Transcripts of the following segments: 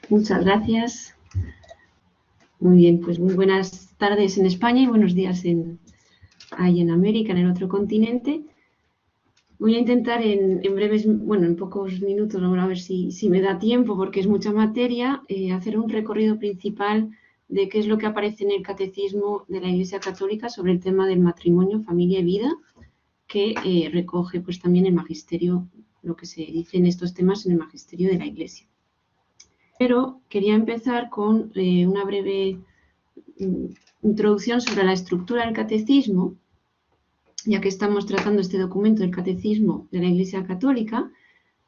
Muchas gracias. Muy bien, pues muy buenas tardes en España y buenos días ahí en América, en el otro continente. Voy a intentar en breves, en pocos minutos, vamos a ver si me da tiempo porque es mucha materia, hacer un recorrido principal de qué es lo que aparece en el Catecismo de la Iglesia Católica sobre el tema del matrimonio, familia y vida, que recoge pues también el magisterio, lo que se dice en estos temas en el magisterio de la Iglesia. Pero quería empezar con una breve introducción sobre la estructura del catecismo, ya que estamos tratando este documento del Catecismo de la Iglesia Católica.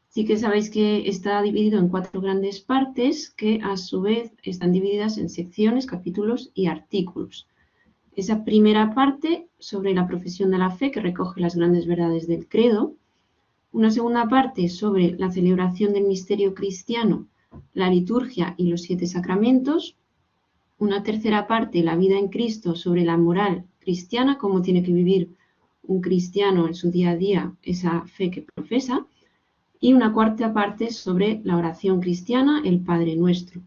Sí que sabéis que está dividido en 4 grandes partes que a su vez están divididas en secciones, capítulos y artículos. Esa primera parte sobre la profesión de la fe, que recoge las grandes verdades del credo. Una segunda parte sobre la celebración del misterio cristiano, la liturgia y los 7 sacramentos. Una tercera parte, la vida en Cristo, sobre la moral cristiana, cómo tiene que vivir un cristiano en su día a día esa fe que profesa. Y una cuarta parte sobre la oración cristiana, el Padre Nuestro.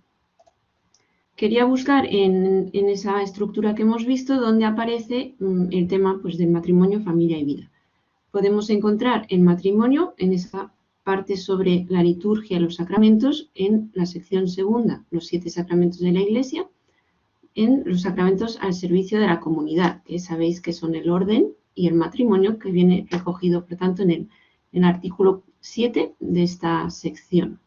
Quería buscar en esa estructura que hemos visto donde aparece el tema pues, del matrimonio, familia y vida. Podemos encontrar el matrimonio en esa parte sobre la liturgia y los sacramentos, en la sección segunda, los 7 sacramentos de la Iglesia, en los sacramentos al servicio de la comunidad, que sabéis que son el orden y el matrimonio, que viene recogido, por tanto, en el artículo 7 de esta sección.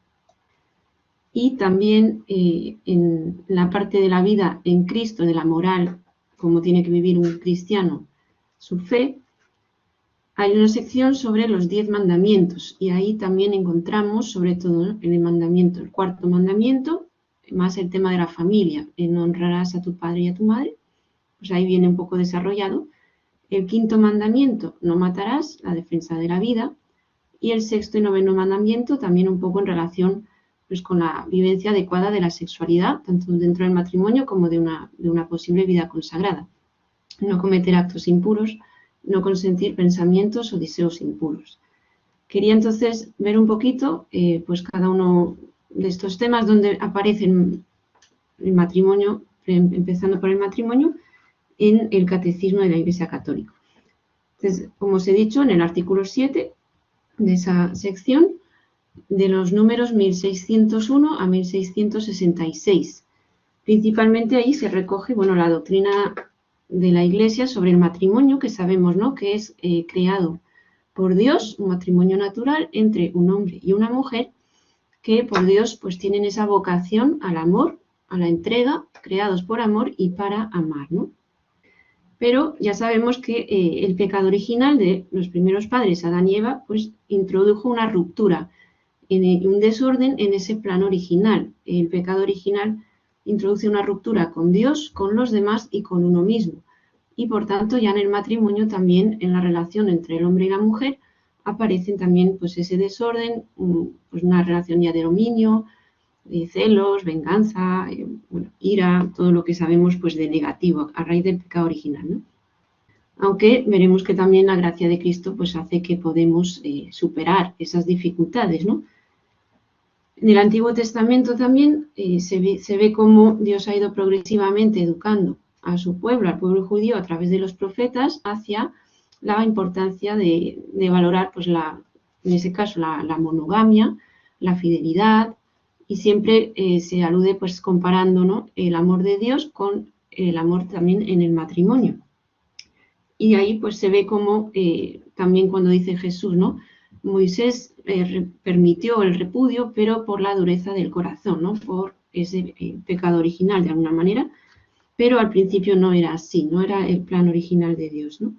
Y también en la parte de la vida en Cristo, de la moral, cómo tiene que vivir un cristiano su fe, hay una sección sobre los 10 mandamientos, y ahí también encontramos, sobre todo en el mandamiento, el 4.º mandamiento, más el tema de la familia, no honrarás a tu padre y a tu madre, pues ahí viene un poco desarrollado. El 5.º mandamiento, no matarás, la defensa de la vida, y el 6.º y 9.º mandamiento también un poco en relación pues, con la vivencia adecuada de la sexualidad, tanto dentro del matrimonio como de una posible vida consagrada. No cometer actos impuros, no consentir pensamientos o deseos impuros. Quería entonces ver un poquito pues cada uno de estos temas donde aparece el matrimonio, empezando por el matrimonio, en el Catecismo de la Iglesia Católica. Entonces, como os he dicho, en el artículo 7 de esa sección, de los números 1601 a 1666. Principalmente ahí se recoge la doctrina de la Iglesia sobre el matrimonio, que sabemos, ¿no?, que es creado por Dios, un matrimonio natural entre un hombre y una mujer, que por Dios pues tienen esa vocación al amor, a la entrega, creados por amor y para amar, ¿no? Pero ya sabemos que el pecado original de los primeros padres, Adán y Eva, pues introdujo una ruptura, un desorden en ese plan original. El pecado original introduce una ruptura con Dios, con los demás y con uno mismo. Y por tanto ya en el matrimonio también, en la relación entre el hombre y la mujer, aparecen también pues ese desorden, pues una relación ya de dominio, de celos, venganza, ira, todo lo que sabemos pues de negativo a raíz del pecado original, ¿no? Aunque veremos que también la gracia de Cristo pues hace que podemos superar esas dificultades, ¿no? En el Antiguo Testamento también se ve cómo Dios ha ido progresivamente educando a su pueblo, al pueblo judío, a través de los profetas, hacia la importancia de valorar, pues en ese caso, la monogamia, la fidelidad, y siempre se alude, pues comparando, ¿no?, el amor de Dios con el amor también en el matrimonio. Y ahí pues se ve como también cuando dice Jesús, ¿no?, Moisés permitió el repudio, pero por la dureza del corazón, ¿no?, por ese pecado original de alguna manera, pero al principio no era así, no era el plan original de Dios, ¿no?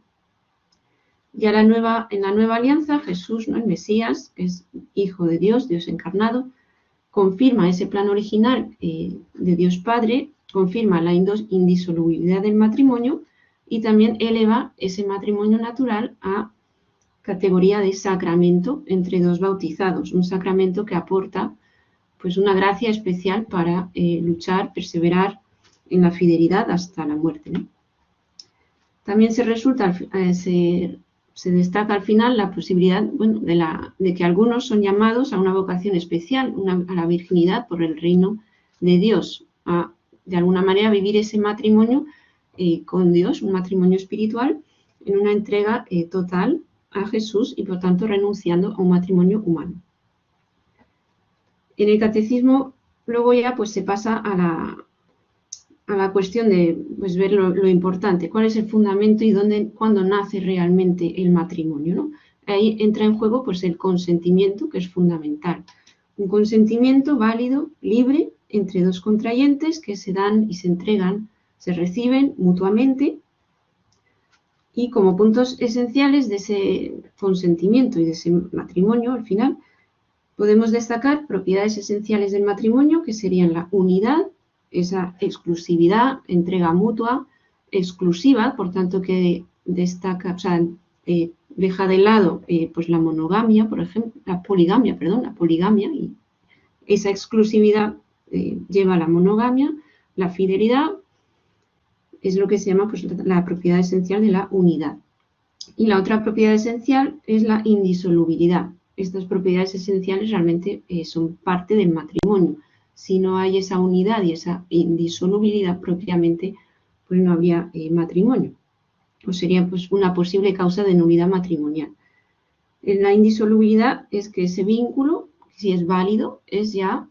Ya en la nueva alianza, Jesús, ¿no?, el Mesías, que es Hijo de Dios, Dios encarnado, confirma ese plan original de Dios Padre, confirma la indisolubilidad del matrimonio y también eleva ese matrimonio natural a categoría de sacramento entre dos bautizados, un sacramento que aporta pues una gracia especial para luchar, perseverar en la fidelidad hasta la muerte, ¿no? También se destaca al final la posibilidad de que algunos son llamados a una vocación especial, a la virginidad por el reino de Dios, a de alguna manera vivir ese matrimonio con Dios, un matrimonio espiritual, en una entrega total a Jesús y por tanto renunciando a un matrimonio humano. En el catecismo luego ya pues se pasa a la cuestión de pues, ver lo importante, cuál es el fundamento y cuándo nace realmente el matrimonio, ¿no? Ahí entra en juego pues, el consentimiento, que es fundamental. Un consentimiento válido, libre, entre dos contrayentes que se dan y se entregan, se reciben mutuamente. Y como puntos esenciales de ese consentimiento y de ese matrimonio, al final, podemos destacar propiedades esenciales del matrimonio, que serían la unidad, esa exclusividad, entrega mutua, exclusiva, por tanto que destaca, o sea, deja de lado pues la monogamia, por ejemplo, la poligamia, y esa exclusividad lleva a la monogamia, la fidelidad, es lo que se llama pues, la propiedad esencial de la unidad. Y la otra propiedad esencial es la indisolubilidad. Estas propiedades esenciales realmente son parte del matrimonio. Si no hay esa unidad y esa indisolubilidad propiamente, pues no habría matrimonio. O sería pues, una posible causa de nulidad matrimonial. La indisolubilidad es que ese vínculo, si es válido, es ya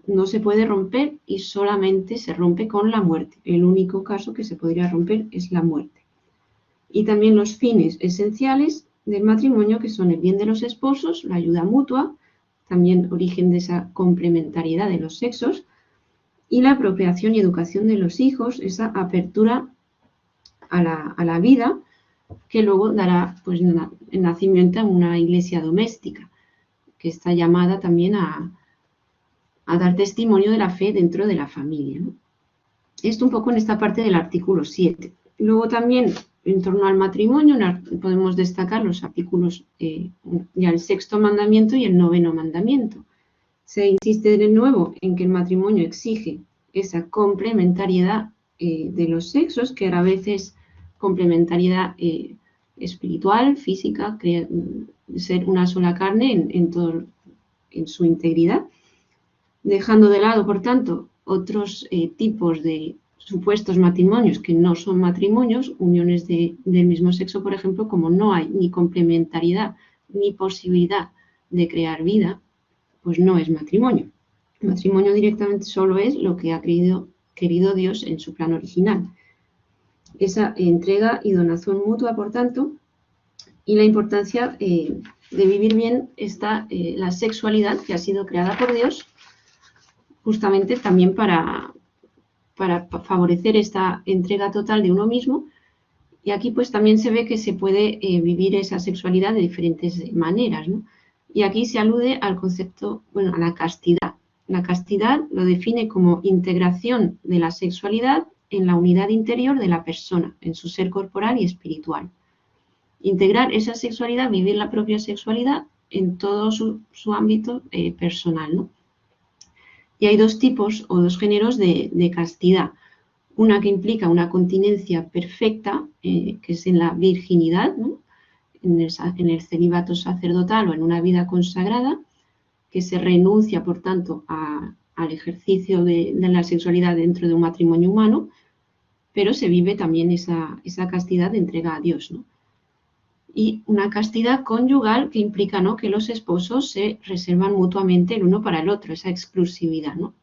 no se puede romper y solamente se rompe con la muerte. El único caso que se podría romper es la muerte. Y también los fines esenciales del matrimonio, que son el bien de los esposos, la ayuda mutua, también origen de esa complementariedad de los sexos, y la procreación y educación de los hijos, esa apertura a la vida, que luego dará pues, el nacimiento a una iglesia doméstica, que está llamada también a dar testimonio de la fe dentro de la familia, ¿no? Esto un poco en esta parte del artículo 7. Luego también, en torno al matrimonio, podemos destacar los artículos, ya el 6º mandamiento y el 9º mandamiento. Se insiste de nuevo en que el matrimonio exige esa complementariedad de los sexos, que a veces complementariedad espiritual, física, ser una sola carne en su integridad, dejando de lado, por tanto, otros tipos de supuestos matrimonios que no son matrimonios, uniones del mismo sexo, por ejemplo, como no hay ni complementariedad ni posibilidad de crear vida, pues no es matrimonio. El matrimonio directamente solo es lo que ha querido Dios en su plan original. Esa entrega y donación mutua, por tanto, y la importancia de vivir bien la sexualidad que ha sido creada por Dios, justamente también para favorecer esta entrega total de uno mismo. Y aquí pues también se ve que se puede vivir esa sexualidad de diferentes maneras, ¿no? Y aquí se alude al concepto, bueno, a la castidad. La castidad lo define como integración de la sexualidad en la unidad interior de la persona, en su ser corporal y espiritual. Integrar esa sexualidad, vivir la propia sexualidad en todo su ámbito personal, ¿no? Y hay dos tipos o dos géneros de castidad. Una que implica una continencia perfecta, que es en la virginidad, ¿no? en el celibato sacerdotal o en una vida consagrada, que se renuncia, por tanto, al ejercicio de la sexualidad dentro de un matrimonio humano, pero se vive también esa castidad de entrega a Dios, ¿no? Y una castidad conyugal que implica, ¿no?, que los esposos se reservan mutuamente el uno para el otro, esa exclusividad, ¿no?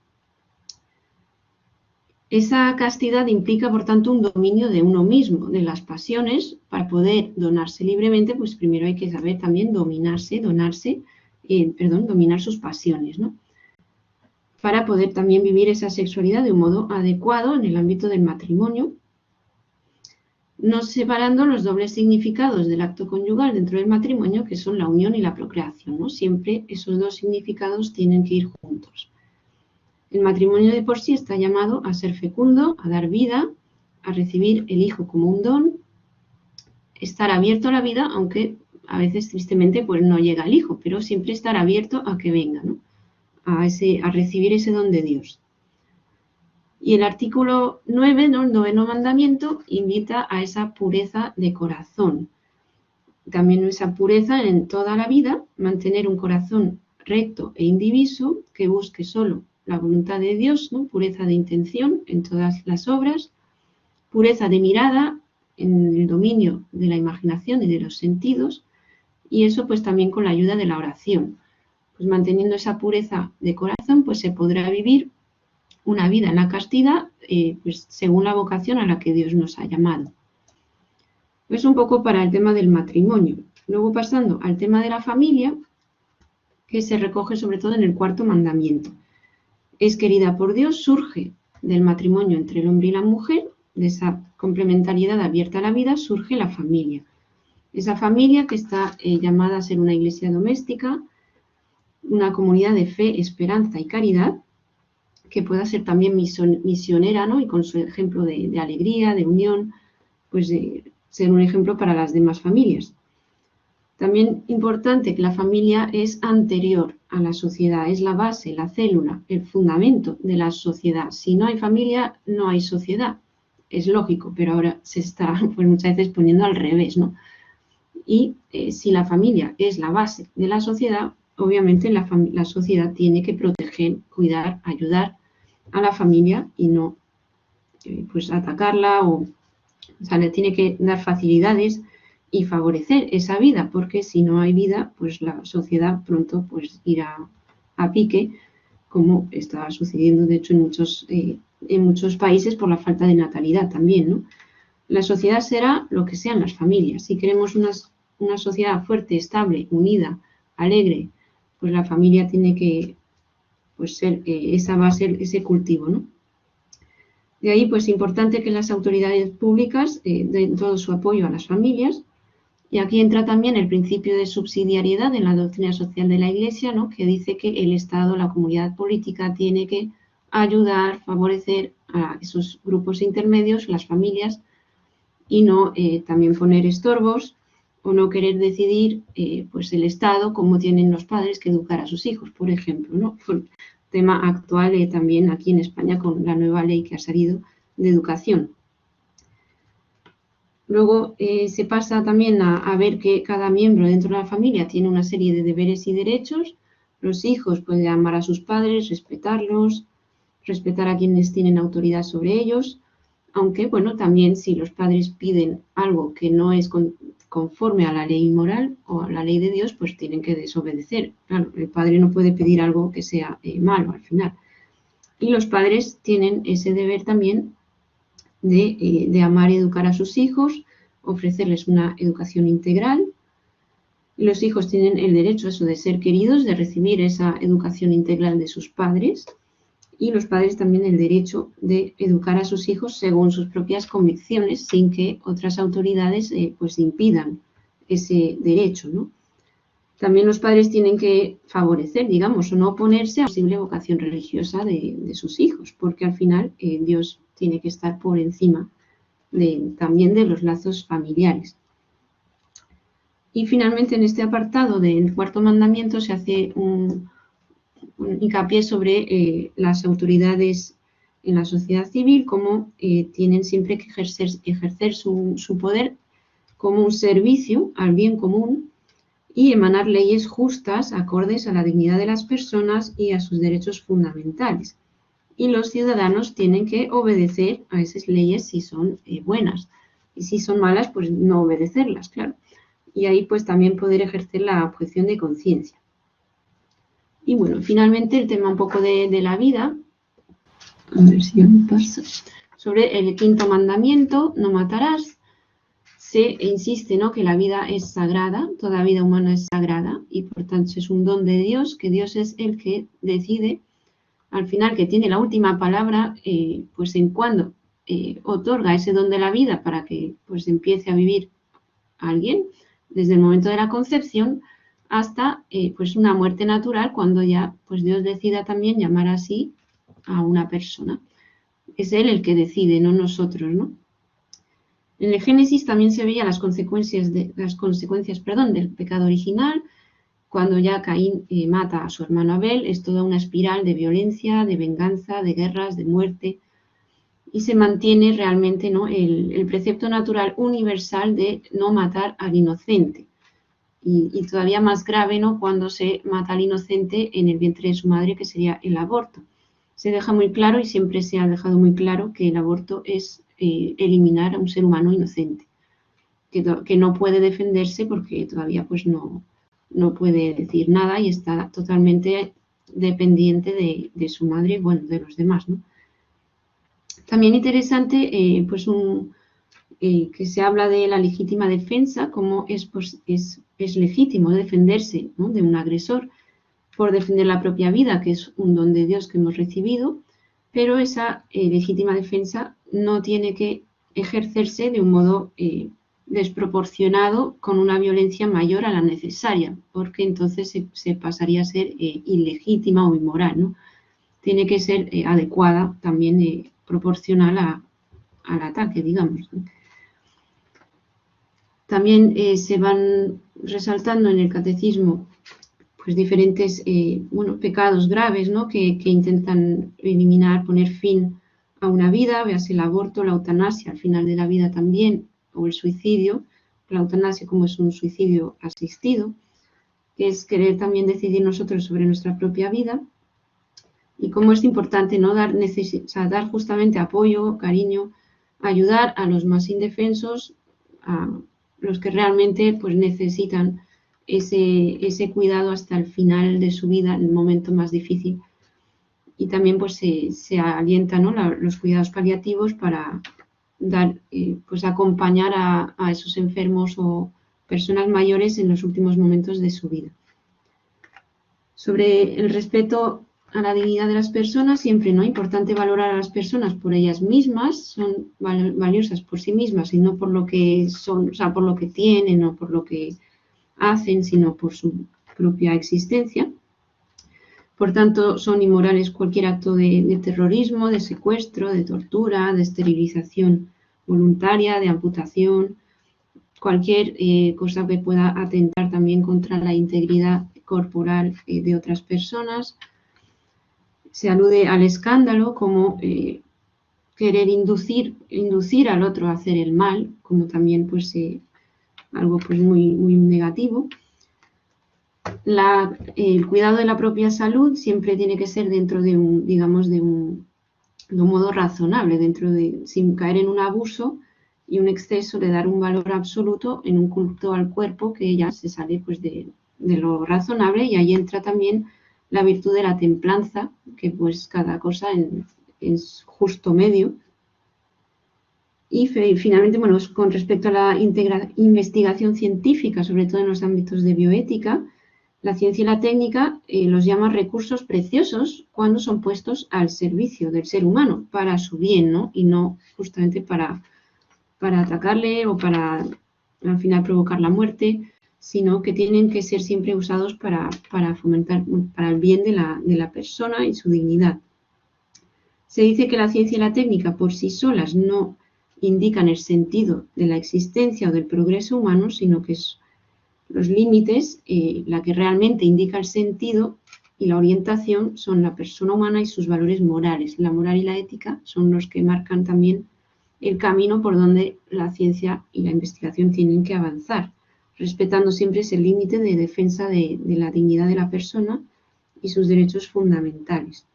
Esa castidad implica, por tanto, un dominio de uno mismo, de las pasiones. Para poder donarse libremente, pues primero hay que saber también dominar sus pasiones, ¿no? Para poder también vivir esa sexualidad de un modo adecuado en el ámbito del matrimonio, no separando los dobles significados del acto conyugal dentro del matrimonio, que son la unión y la procreación, ¿no? Siempre esos dos significados tienen que ir juntos. El matrimonio de por sí está llamado a ser fecundo, a dar vida, a recibir el hijo como un don, estar abierto a la vida, aunque a veces tristemente pues no llega el hijo, pero siempre estar abierto a que venga, ¿no? a recibir ese don de Dios. Y el artículo 9, ¿no?, el 9º mandamiento, invita a esa pureza de corazón. También esa pureza en toda la vida, mantener un corazón recto e indiviso, que busque solo la voluntad de Dios, ¿no? Pureza de intención en todas las obras, pureza de mirada en el dominio de la imaginación y de los sentidos, y eso pues también con la ayuda de la oración. Pues manteniendo esa pureza de corazón, pues se podrá vivir una vida en la castidad, pues según la vocación a la que Dios nos ha llamado. Es un poco para el tema del matrimonio. Luego pasando al tema de la familia, que se recoge sobre todo en el cuarto mandamiento. Es querida por Dios, surge del matrimonio entre el hombre y la mujer, de esa complementariedad abierta a la vida, surge la familia. Esa familia que está llamada a ser una iglesia doméstica, una comunidad de fe, esperanza y caridad, que pueda ser también misionera, ¿no? Y con su ejemplo de alegría, de unión, pues de ser un ejemplo para las demás familias. También importante que la familia es anterior a la sociedad, es la base, la célula, el fundamento de la sociedad. Si no hay familia, no hay sociedad. Es lógico, pero ahora se está pues, muchas veces poniendo al revés, ¿no? Y si la familia es la base de la sociedad, obviamente la sociedad tiene que proteger, cuidar, ayudar a la familia y no pues atacarla o sea, le tiene que dar facilidades y favorecer esa vida, porque si no hay vida, pues la sociedad pronto pues irá a pique, como está sucediendo de hecho en muchos países por la falta de natalidad también, ¿no? La sociedad será lo que sean las familias. Si queremos una sociedad fuerte, estable, unida, alegre, pues la familia tiene que pues, ser esa base, ese cultivo, ¿no? De ahí, pues, importante que las autoridades públicas den todo su apoyo a las familias. Y aquí entra también el principio de subsidiariedad en la doctrina social de la Iglesia, ¿no? Que dice que el Estado, la comunidad política, tiene que ayudar, favorecer a esos grupos intermedios, las familias, y no también poner estorbos o no querer decidir pues el Estado cómo tienen los padres que educar a sus hijos, por ejemplo, ¿no? Tema actual también aquí en España con la nueva ley que ha salido de educación. Luego se pasa también a ver que cada miembro dentro de la familia tiene una serie de deberes y derechos. Los hijos pueden amar a sus padres, respetarlos, respetar a quienes tienen autoridad sobre ellos, aunque, bueno, también si los padres piden algo que no es conforme a la ley moral o a la ley de Dios, pues tienen que desobedecer. Claro, el padre no puede pedir algo que sea malo al final. Y los padres tienen ese deber también de amar y educar a sus hijos, ofrecerles una educación integral. Y los hijos tienen el derecho a eso de ser queridos, de recibir esa educación integral de sus padres. Y los padres también el derecho de educar a sus hijos según sus propias convicciones, sin que otras autoridades pues impidan ese derecho, ¿no? También los padres tienen que favorecer, digamos, o no oponerse a la posible vocación religiosa de sus hijos, porque al final Dios tiene que estar por encima también de los lazos familiares. Y finalmente en este apartado del cuarto mandamiento se hace un hincapié sobre las autoridades en la sociedad civil, cómo tienen siempre que ejercer su poder como un servicio al bien común y emanar leyes justas acordes a la dignidad de las personas y a sus derechos fundamentales. Y los ciudadanos tienen que obedecer a esas leyes si son buenas y si son malas, pues no obedecerlas, claro. Y ahí pues también poder ejercer la objeción de conciencia. Y bueno, finalmente el tema un poco de la vida, a ver si ya me pasa, sobre el quinto mandamiento, no matarás. Se insiste, ¿no?, que la vida es sagrada, toda vida humana es sagrada y por tanto es un don de Dios, que Dios es el que decide, al final que tiene la última palabra, pues en cuándo otorga ese don de la vida para que pues empiece a vivir alguien, desde el momento de la concepción hasta pues una muerte natural, cuando ya pues Dios decida también llamar así a una persona. Es Él el que decide, no nosotros, ¿no? En el Génesis también se veían las consecuencias del pecado original. Cuando ya Caín mata a su hermano Abel, es toda una espiral de violencia, de venganza, de guerras, de muerte, y se mantiene realmente, ¿no?, el precepto natural universal de no matar al inocente. Y todavía más grave, ¿no?, cuando se mata al inocente en el vientre de su madre, que sería el aborto. se deja muy claro y siempre se ha dejado muy claro que el aborto es eliminar a un ser humano inocente, que no puede defenderse porque todavía pues no puede decir nada y está totalmente dependiente de su madre y bueno, de los demás, ¿no? También interesante pues que se habla de la legítima defensa, como es legítimo defenderse, ¿no?, de un agresor por defender la propia vida, que es un don de Dios que hemos recibido, pero esa legítima defensa no tiene que ejercerse de un modo desproporcionado con una violencia mayor a la necesaria, porque entonces se pasaría a ser ilegítima o inmoral, ¿no? Tiene que ser adecuada, también proporcional al ataque, digamos, ¿no? También se van resaltando en el catecismo pues diferentes pecados graves, ¿no?, que intentan eliminar, poner fin a una vida, véase el aborto, la eutanasia al final de la vida también, o el suicidio, la eutanasia como es un suicidio asistido, que es querer también decidir nosotros sobre nuestra propia vida, y cómo es importante, ¿no?, dar justamente apoyo, cariño, ayudar a los más indefensos, a los que realmente pues necesitan ese cuidado hasta el final de su vida, en el momento más difícil. Y también pues se alientan, ¿no?, los cuidados paliativos para dar, pues acompañar a esos enfermos o personas mayores en los últimos momentos de su vida. Sobre el respeto a la dignidad de las personas, siempre, ¿no?, importante valorar a las personas por ellas mismas, son valiosas por sí mismas y no por lo que son, o sea, por lo que tienen o por lo que hacen, sino por su propia existencia. Por tanto, son inmorales cualquier acto de terrorismo, de secuestro, de tortura, de esterilización voluntaria, de amputación, cualquier cosa que pueda atentar también contra la integridad corporal de otras personas. Se alude al escándalo como querer inducir al otro a hacer el mal, como también pues algo pues muy negativo. El cuidado de la propia salud siempre tiene que ser dentro de un, digamos, de un modo razonable, sin caer en un abuso y un exceso de dar un valor absoluto en un culto al cuerpo que ya se sale pues de lo razonable, y ahí entra también la virtud de la templanza, que pues cada cosa en justo medio. Y finalmente, bueno, con respecto a la investigación científica, sobre todo en los ámbitos de bioética, la ciencia y la técnica los llama recursos preciosos cuando son puestos al servicio del ser humano, para su bien, ¿no?, y no justamente para atacarle o para al final provocar la muerte, sino que tienen que ser siempre usados para fomentar, para el bien de la persona y su dignidad. Se dice que la ciencia y la técnica por sí solas no indican el sentido de la existencia o del progreso humano, sino que es los límites, la que realmente indica el sentido y la orientación son la persona humana y sus valores morales. La moral y la ética son los que marcan también el camino por donde la ciencia y la investigación tienen que avanzar, respetando siempre ese límite de defensa de la dignidad de la persona y sus derechos fundamentales.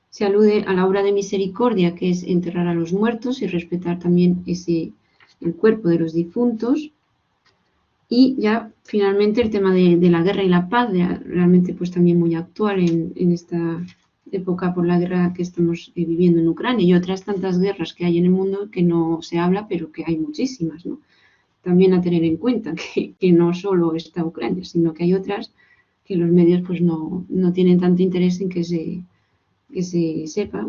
Se alude a la obra de misericordia, que es enterrar a los muertos y respetar también el cuerpo de los difuntos. Y ya finalmente el tema de la guerra y la paz, realmente pues también muy actual en esta época por la guerra que estamos viviendo en Ucrania y otras tantas guerras que hay en el mundo que no se habla, pero que hay muchísimas, ¿no? También a tener en cuenta que no solo está Ucrania, sino que hay otras que los medios pues no tienen tanto interés en que se sepa.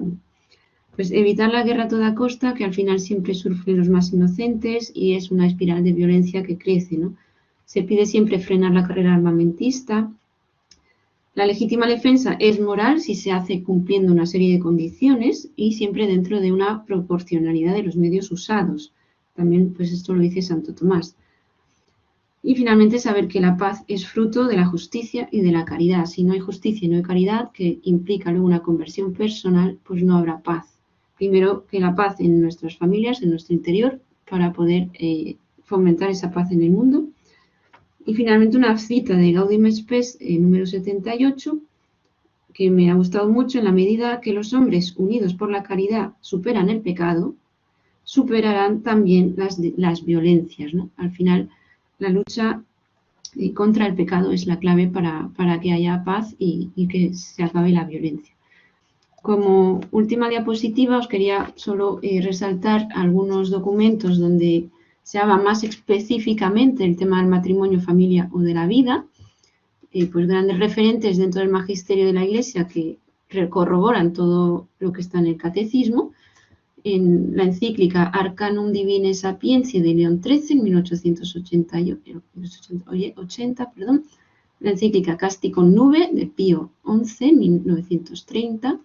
Pues evitar la guerra a toda costa, que al final siempre sufren los más inocentes y es una espiral de violencia que crece, ¿no? Se pide siempre frenar la carrera armamentista. La legítima defensa es moral si se hace cumpliendo una serie de condiciones y siempre dentro de una proporcionalidad de los medios usados. También pues esto lo dice Santo Tomás. Y finalmente saber que la paz es fruto de la justicia y de la caridad. Si no hay justicia y no hay caridad, que implica luego una conversión personal, pues no habrá paz. Primero que la paz en nuestras familias, en nuestro interior, para poder fomentar esa paz en el mundo. Y finalmente una cita de Gaudium et Spes, número 78, que me ha gustado mucho: en la medida que los hombres unidos por la caridad superan el pecado, superarán también las violencias, ¿no? Al final, la lucha contra el pecado es la clave para que haya paz y que se acabe la violencia. Como última diapositiva os quería solo resaltar algunos documentos donde se habla más específicamente del tema del matrimonio, familia o de la vida, pues grandes referentes dentro del magisterio de la Iglesia que corroboran todo lo que está en el catecismo. En la encíclica Arcanum Divine Sapientiae de León XIII, en 1880, la encíclica Casti con Nube de Pío XI, en 1930,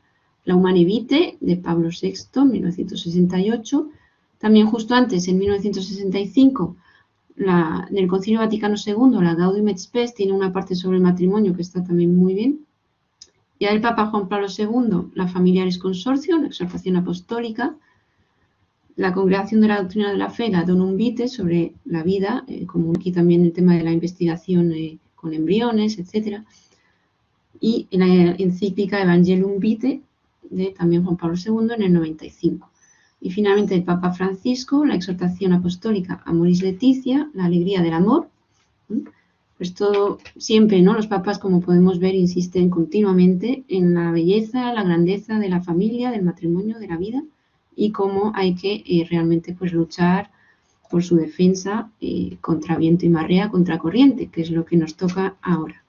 la Humanae Vitae de Pablo VI, en 1968, también justo antes, en 1965, en el Concilio Vaticano II, la Gaudium et Spes tiene una parte sobre el matrimonio que está también muy bien. Ya el Papa Juan Pablo II, la Familiaris Consortio, la exhortación apostólica, la Congregación de la Doctrina de la Fe, la Donum Vitae, sobre la vida, como aquí también el tema de la investigación con embriones, etc. Y la encíclica Evangelium Vitae, de también Juan Pablo II, en el 95. Y finalmente el Papa Francisco, la exhortación apostólica Amoris Laetitia, la alegría del amor. Pues todo, siempre, ¿no? Los papas, como podemos ver, insisten continuamente en la belleza, la grandeza de la familia, del matrimonio, de la vida, y cómo hay que realmente pues luchar por su defensa contra viento y marea, contra corriente, que es lo que nos toca ahora.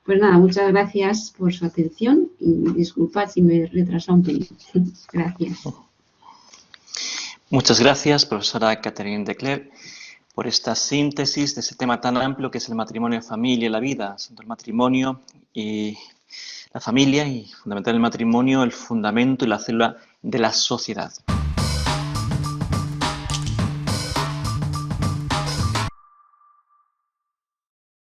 Pues nada, muchas gracias por su atención y disculpad si me he retrasado un pelín. Gracias. Muchas gracias, profesora Catherine Declercq, por esta síntesis de ese tema tan amplio que es el matrimonio, familia y la vida, siendo el matrimonio y la familia y fundamental el matrimonio, el fundamento y la célula de la sociedad.